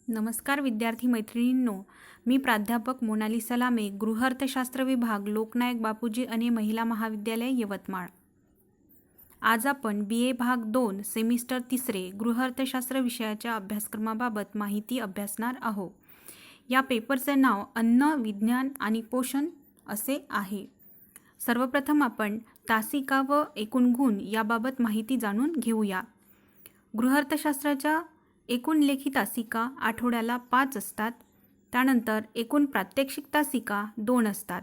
नमस्कार विद्यार्थी मैत्रिणींनो, मी प्राध्यापक मोनाली सलामे, गृहअर्थशास्त्र विभाग, लोकनायक बापूजी अने महिला महाविद्यालय यवतमाळ। आज आपण BA भाग 2 सेमिस्टर 3 गृहअर्थशास्त्र विषयाच्या अभ्यासक्रमाबाबत माहिती अभ्यासणार आहोत। या पेपरचे नाव अन्न, विज्ञान आणि पोषण असे आहे। सर्वप्रथम आपण तासिका व एकूण गुण याबाबत माहिती जाणून घेऊया। गृहअर्थशास्त्राच्या एकूण लेखी तासिका आठवड्याला 5 असतात। त्यानंतर एकूण प्रात्यक्षिक तासिका 2 असतात।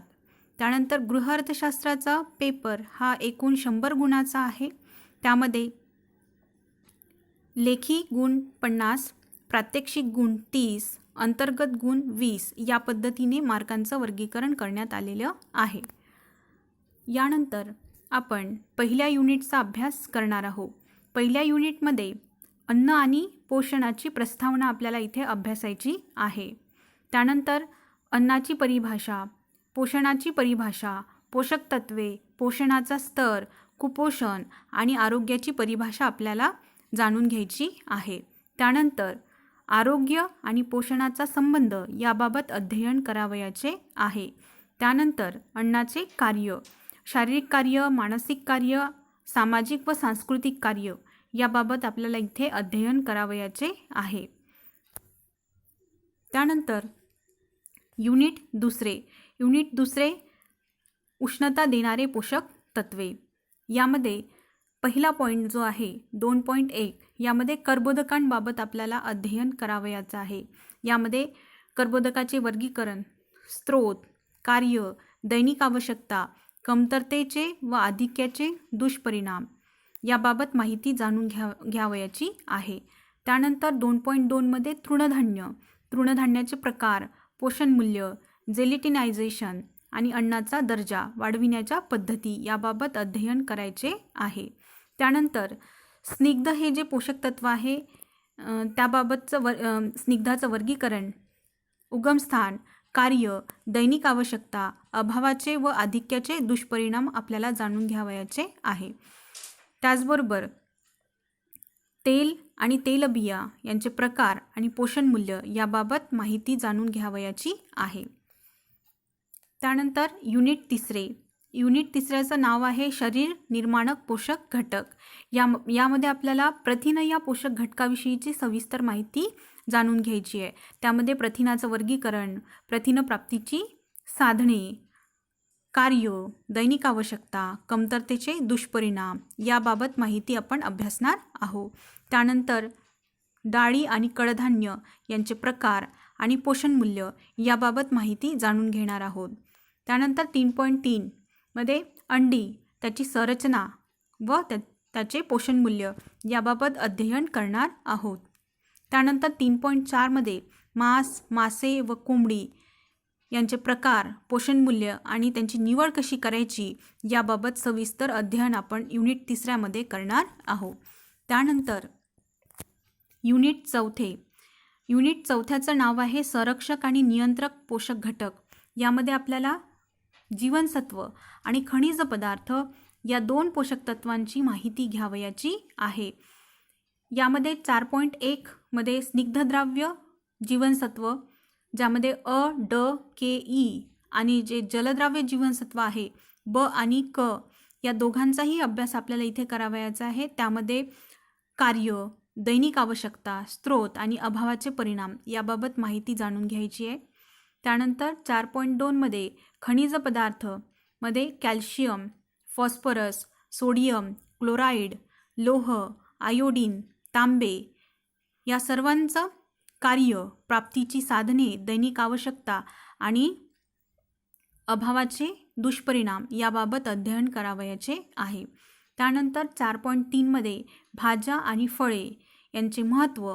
त्यानंतर गृहअर्थशास्त्राचा पेपर हा एकूण 100 गुणाचा आहे। त्यामध्ये लेखी गुण 50, प्रात्यक्षिक गुण 30, अंतर्गत गुण 20 या पद्धतीने मार्कांचं वर्गीकरण करण्यात आलेलं आहे। यानंतर आपण पहिल्या युनिटचा अभ्यास करणार आहोत। पहिल्या युनिटमध्ये अन्न आणि पोषणाची प्रस्तावना आपल्याला इथे अभ्यासायची आहे। त्यानंतर अन्नाची परिभाषा, पोषणाची परिभाषा, पोषक तत्वे, पोषणाचा स्तर, कुपोषण आणि आरोग्याची परिभाषा आपल्याला जाणून घ्यायची आहे। त्यानंतर आरोग्य आणि पोषणाचा संबंध याबाबत अध्ययन करावयाचे आहे। त्यानंतर अन्नाचे कार्य, शारीरिक कार्य, मानसिक कार्य, सामाजिक व सांस्कृतिक कार्य याबाबत आपल्याला इथे अध्ययन करावयाचे आहे। त्यानंतर युनिट दुसरे उष्णता देणारे पोषक तत्वे। यामध्ये पहिला पॉईंट जो आहे 2.1 यामध्ये कर्बोदकांबाबत आपल्याला अध्ययन करावयाचे आहे। यामध्ये कर्बोदकाचे वर्गीकरण, स्त्रोत, कार्य, दैनिक आवश्यकता, कमतरतेचे व आधिक्याचे दुष्परिणाम याबाबत माहिती जाणून घ्यावयाची आहे। त्यानंतर 2.2 मध्ये तृणधान्याचे प्रकार, पोषण मूल्य, जेलिटिनायझेशन आणि अन्नाचा दर्जा वाढविण्याच्या पद्धती याबाबत अध्ययन करायचे आहे। त्यानंतर स्निग्ध हे जे पोषक तत्व आहे त्याबाबतचं स्निग्धाचं वर्गीकरण, उगमस्थान, कार्य, दैनिक आवश्यकता, अभावाचे व आधिक्याचे दुष्परिणाम आपल्याला जाणून घ्यावयाचे आहे। त्याचबरोबर तेल आणि तेलबिया यांचे प्रकार आणि पोषण मूल्य याबाबत माहिती जाणून घ्यावयाची आहे। त्यानंतर युनिट तिसऱ्याचं नाव आहे शरीर निर्माणक पोषक घटक। यामध्ये आपल्याला प्रथिन या पोषक घटकाविषयीची सविस्तर माहिती जाणून घ्यायची आहे। त्यामध्ये प्रथिनाचं वर्गीकरण, प्रथिन प्राप्तीची साधने, कार्य, दैनिक आवश्यकता, कमतरतेचे दुष्परिणाम याबाबत माहिती आपण अभ्यासणार आहोत। त्यानंतर डाळी आणि कडधान्य यांचे प्रकार आणि पोषण मूल्य याबाबत माहिती जाणून घेणार आहोत। त्यानंतर 3.3 मध्ये अंडी, त्याची संरचना व त्याचे पोषण मूल्य याबाबत अध्ययन करणार आहोत। त्यानंतर 3.4 मध्ये मांस, मासे व कोंबडी यांचे प्रकार, पोषण मूल्य आणि त्यांची निवड कशी करायची याबाबत सविस्तर अध्ययन आपण युनिट 3 मध्ये करणार आहोत। त्यानंतर युनिट चौथ्याचं नाव आहे संरक्षक आणि नियंत्रक पोषक घटक। यामध्ये आपल्याला जीवनसत्व आणि खनिज पदार्थ या 2 पोषक तत्वांची माहिती घ्यावयाची आहे। यामध्ये 4.1 मध्ये स्निग्धद्राव्य जीवनसत्व, ज्यामध्ये अ, ड, के, ई आणि जे जलद्राव्य जीवनसत्व आहे ब आणि क या दोघांचाही अभ्यास आपल्याला इथे करावयाचा आहे। त्यामध्ये कार्य, दैनिक आवश्यकता, स्त्रोत आणि अभावाचे परिणाम याबाबत माहिती जाणून घ्यायची आहे। त्यानंतर 4.2 मध्ये खनिज पदार्थ मध्ये कॅल्शियम, फॉस्फरस, सोडियम, क्लोराईड, लोह, आयोडीन, तांबे या सर्वांचं कार्य, प्राप्तीची साधने, दैनिक आवश्यकता आणि अभावाचे दुष्परिणाम याबाबत अध्ययन करावयाचे आहे। त्यानंतर 4.3 मध्ये भाज्या आणि फळे यांचे महत्त्व,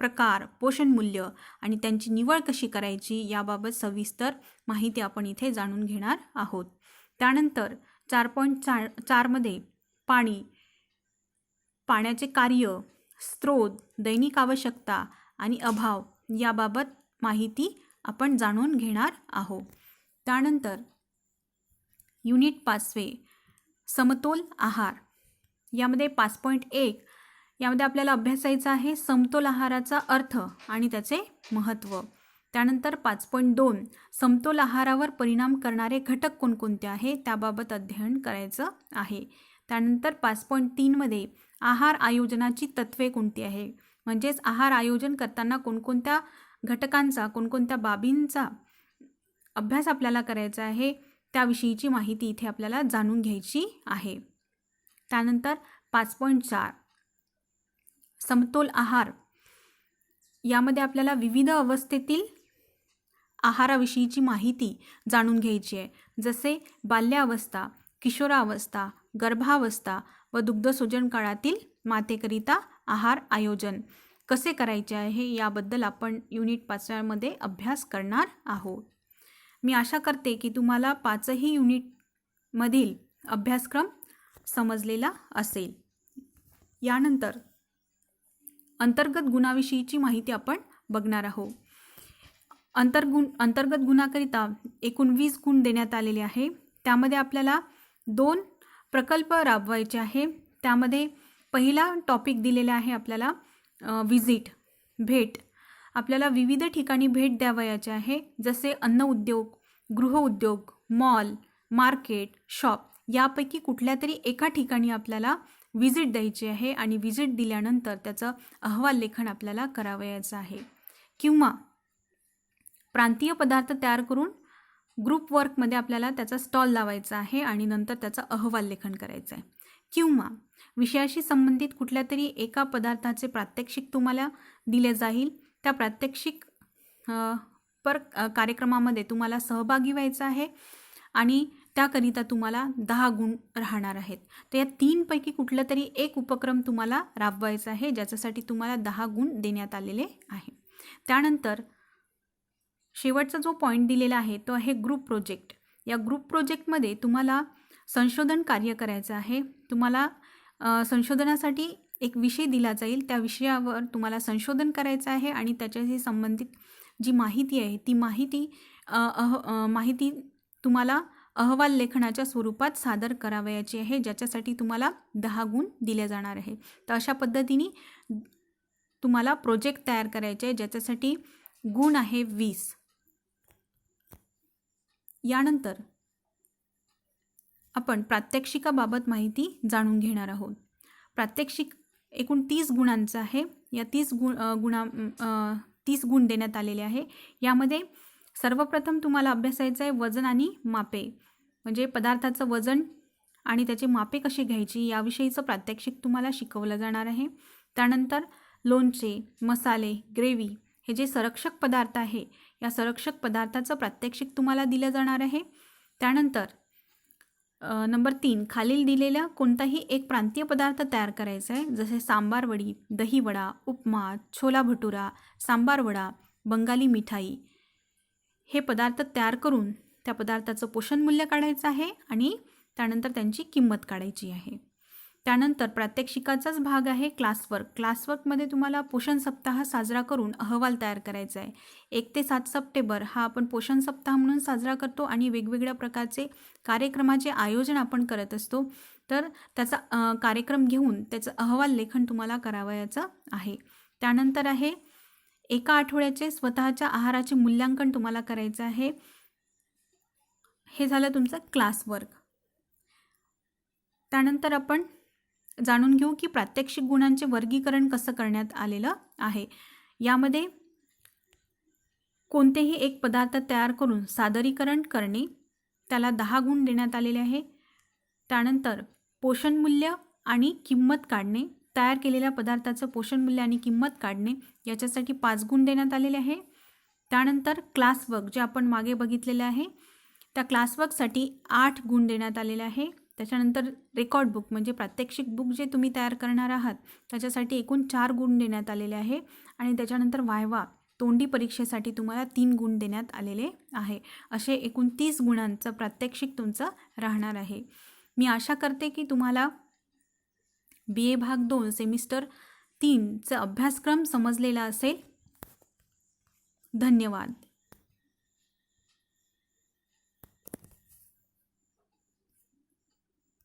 प्रकार, पोषण मूल्य आणि त्यांची निवड कशी करायची याबाबत सविस्तर माहिती आपण इथे जाणून घेणार आहोत। त्यानंतर 4.4 मध्ये पाण्याचे कार्य, स्त्रोत, दैनिक आवश्यकता आणि अभाव याबाबत माहिती आपण जाणून घेणार आहोत। त्यानंतर युनिट 5 समतोल आहार। यामध्ये 5.1 यामध्ये आपल्याला अभ्यासायचं आहे समतोल आहाराचा अर्थ आणि त्याचे महत्त्व. त्यानंतर 5.2 समतोल आहारावर परिणाम करणारे घटक कोणकोणते आहे त्याबाबत अध्ययन करायचं आहे. त्यानंतर 5.3 मध्ये आहार आयोजनाची तत्त्वे कोणती आहे, म्हणजेच आहार आयोजन करताना कोणकोणत्या घटकांचा कोणकोणत्या बाबींचा अभ्यास आपल्याला करायचा आहे त्याविषयीची माहिती इथे आपल्याला जाणून घ्यायची आहे. त्यानंतर 5.4 समतोल आहार, यामध्ये आपल्याला विविध अवस्थेतील आहाराविषयीची माहिती जाणून घ्यायची आहे, जसे बाल्यावस्था, किशोरावस्था, गर्भावस्था व दुग्धशोषण काळातील मातेकरिता आहार आयोजन कसे करायचे आहे याबद्दल आपण युनिट 5 मध्ये अभ्यास करणार आहोत. मी आशा करते की तुम्हाला 5ही युनिटमधील अभ्यासक्रम समजलेला असेल. यानंतर अंतर्गत गुणाविषयीची माहिती आपण बघणार आहोत. अंतर्गत गुणाकरिता एकूण 20 गुण देण्यात आलेले आहे. त्यामध्ये आपल्याला 2 प्रकल्प राबवायचे आहे. त्यामध्ये पहिला टॉपिक दिलेला आहे आपल्याला विजिट, भेट. आपल्याला विविध ठिकाणी भेट द्यावयाचे आहे, जसे अन्न उद्योग, गृह उद्योग, मॉल, मार्केट, शॉप यापैकी कुठल्या तरी एका ठिकाणी आपल्याला विजिट द्यायची आहे आणि विजिट दिल्यानंतर त्याचं अहवाल लेखन आपल्याला करावयाचं आहे. किंवा प्रांतीय पदार्थ तयार करून ग्रुप वर्कमध्ये आपल्याला त्याचा स्टॉल लावायचा आहे आणि नंतर त्याचा अहवाल लेखन करायचं आहे. किंवा विषयाशी संबंधित कुठल्या तरी एका पदार्थाचे प्रात्यक्षिक तुम्हाला दिले जाईल. त्या प्रात्यक्षिक कार्यक्रमामध्ये तुम्हाला सहभागी व्हायचं आहे आणि त्याकरिता तुम्हाला 10 गुण राहणार आहेत. तर या 3 पैकी कुठला तरी एक उपक्रम तुम्हाला राबवायचा आहे, ज्याच्यासाठी तुम्हाला 10 गुण देण्यात आलेले आहे. त्यानंतर शेवटचा जो पॉईंट दिलेला आहे तो आहे ग्रुप प्रोजेक्ट. या ग्रुप प्रोजेक्टमध्ये तुम्हाला संशोधन कार्य करायचं आहे. तुम्हाला संशोधनासाठी एक विषय दिला जाईल, त्या विषयावर तुम्हाला संशोधन करायचं आहे आणि त्याच्याशी संबंधित जी माहिती आहे ती माहिती तुम्हाला अहवाल लेखनाच्या स्वरूपात सादर करावयाची आहे, ज्याच्यासाठी तुम्हाला 10 गुण दिले जाणार आहे. तर अशा पद्धतीने तुम्हाला प्रोजेक्ट तयार करायचे आहे, ज्याच्यासाठी गुण आहे 20. यानंतर आपण प्रात्यक्षिकाबाबत माहिती जाणून घेणार आहोत. प्रात्यक्षिक एकूण 30 गुणांचं आहे. या 30 गुण देण्यात आलेले आहे. यामध्ये सर्वप्रथम तुम्हाला अभ्यासायचं आहे वजन आणि मापे, म्हणजे पदार्थाचं वजन आणि त्याची मापे कशी घ्यायची याविषयीचं प्रात्यक्षिक तुम्हाला शिकवलं जाणार आहे. त्यानंतर लोणचे, मसाले, ग्रेव्ही हे जे संरक्षक पदार्थ आहे या संरक्षक पदार्थाचं प्रात्यक्षिक तुम्हाला दिलं जाणार आहे. त्यानंतर नंबर 3 खालील दिलेला कोणताही एक प्रांतीय पदार्थ तयार करायचा आहे, जसे सांबार वडी, दही वडा, उपमा, छोला भटुरा, सांबार वडा, बंगाली मिठाई. हे पदार्थ तयार करून त्या पदार्थाचं पोषण मूल्य काढायचं आहे आणि त्यानंतर त्यांची किंमत काढायची आहे. त्यानंतर प्रात्यक्षिकाचाच भाग आहे क्लासवर्क. क्लासवर्कमध्ये तुम्हाला पोषण सप्ताह साजरा करून अहवाल तयार करायचा आहे. 1 ते 7 सप्टेंबर हा आपण पोषण सप्ताह म्हणून साजरा करतो आणि वेगवेगळ्या प्रकारचे कार्यक्रमाचे आयोजन आपण करत असतो. तर त्याचा कार्यक्रम घेऊन त्याचं अहवाल लेखन तुम्हाला करावयाचं आहे. त्यानंतर आहे एका आठवड्याचे स्वतःच्या आहाराचे मूल्यांकन तुम्हाला करायचं आहे. हे झालं तुमचं क्लासवर्क. त्यानंतर आपण जाणून घेऊ की प्रात्यक्षिक गुणांचे वर्गीकरण कसं करण्यात आलेलं आहे. यामध्ये कोणतेही एक पदार्थ तयार करून सादरीकरण करणे, त्याला 10 गुण देण्यात आलेले आहे. त्यानंतर पोषण मूल्य आणि किंमत काढणे, तयार केलेल्या पदार्थाचं पोषण मूल्य आणि किंमत काढणे याच्यासाठी 5 गुण देण्यात आलेले आहे. त्यानंतर क्लासवर्क जे आपण मागे बघितलेले आहे त्या क्लासवर्कसाठी 8 गुण देण्यात आलेले आहे. त्याच्यानंतर रेकॉर्ड बुक म्हणजे प्रात्यक्षिक बुक जे तुम्ही तयार करणार आहात त्याच्यासाठी एकूण 4 गुण देण्यात आलेले आहे. आणि त्याच्यानंतर वायवा तोंडी परीक्षेसाठी तुम्हाला 3 गुण देण्यात आलेले आहे. असे एकूण 30 गुणांचं प्रात्यक्षिक तुमचं राहणार आहे. मी आशा करते की तुम्हाला BA भाग 2 सेमिस्टर 3चा अभ्यासक्रम समजलेला असेल. धन्यवाद.